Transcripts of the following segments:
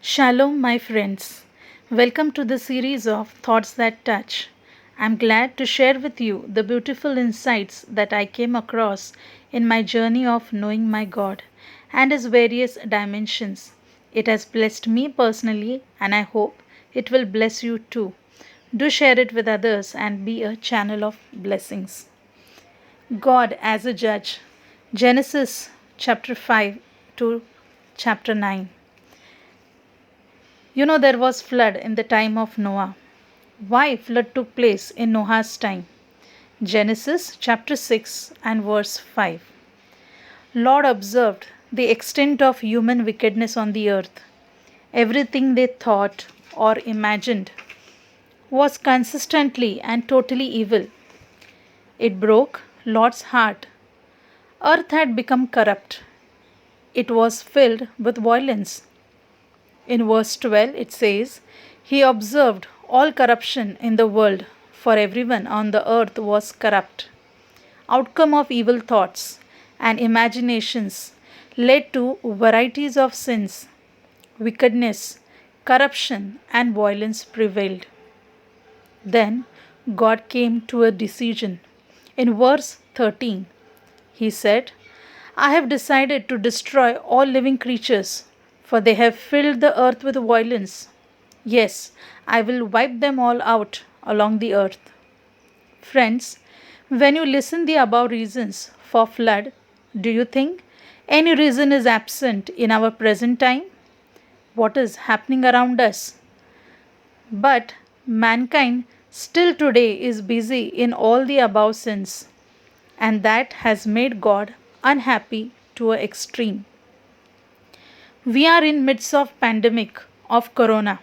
Shalom, my friends. Welcome to the series of Thoughts That Touch. I'm glad to share with you the beautiful insights that I came across in my journey of knowing my God and His various dimensions. It has blessed me personally, and I hope it will bless you too. Do share it with others and be a channel of blessings. God as a Judge. Genesis chapter 5 to chapter 9. There was flood in the time of Noah. Why flood took place in Noah's time? Genesis chapter 6 and verse 5. Lord observed the extent of human wickedness on the earth. Everything they thought or imagined was consistently and totally evil. It broke Lord's heart. Earth had become corrupt. It was filled with violence. In verse 12 it says, He observed all corruption in the world, for everyone on the earth was corrupt. Outcome of evil thoughts and imaginations led to varieties of sins, wickedness, corruption, and violence prevailed. Then God came to a decision. In verse 13, He said, I have decided to destroy all living creatures, for they have filled the earth with violence. Yes, I will wipe them all out along the earth. Friends, when you listen the above reasons for flood, do you think any reason is absent in our present time? What is happening around us? But mankind still today is busy in all the above sins, and that has made God unhappy to an extreme. We are in midst of pandemic of corona.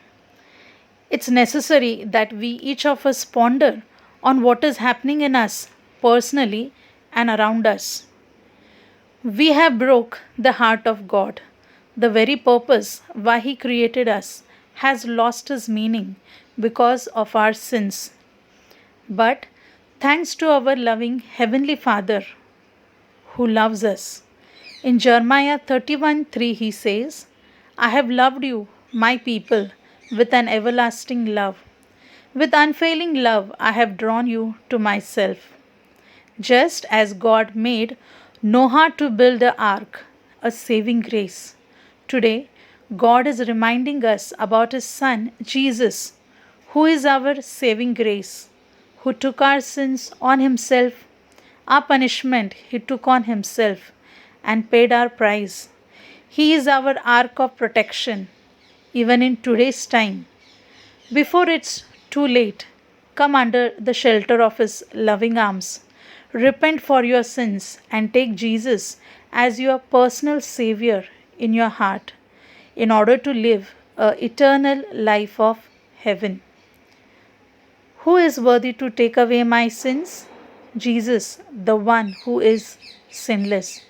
It's necessary that we each of us ponder on what is happening in us personally and around us. We have broke the heart of God. The very purpose why He created us has lost its meaning because of our sins. But thanks to our loving Heavenly Father who loves us. In Jeremiah 31:3 He says, I have loved you, my people, with an everlasting love. With unfailing love I have drawn you to myself. Just as God made Noah to build the ark, a saving grace, today God is reminding us about His Son Jesus, who is our saving grace, who took our sins on Himself. Our punishment He took on Himself and paid our price. He is our ark of protection, even in today's time. Before it's too late, come under the shelter of His loving arms. Repent for your sins and take Jesus as your personal Savior in your heart in order to live an eternal life of heaven. Who is worthy to take away my sins? Jesus, the one who is sinless.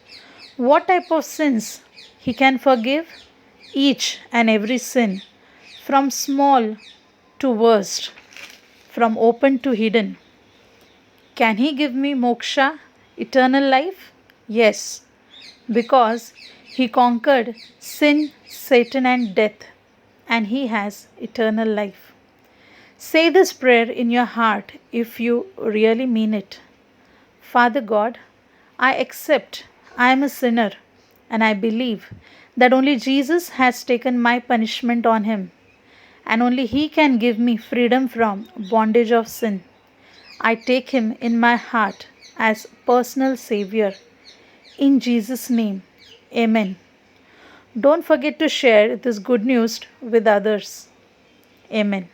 What type of sins He can forgive? Each and every sin, from small to worst, from open to hidden. Can He give me moksha, eternal life? Yes, because He conquered sin, Satan, and death, and He has eternal life. Say this prayer in your heart if you really mean it. Father God, I accept I am a sinner, and I believe that only Jesus has taken my punishment on Him, and only He can give me freedom from bondage of sin. I take Him in my heart as personal Savior. In Jesus' name, Amen. Don't forget to share this good news with others. Amen.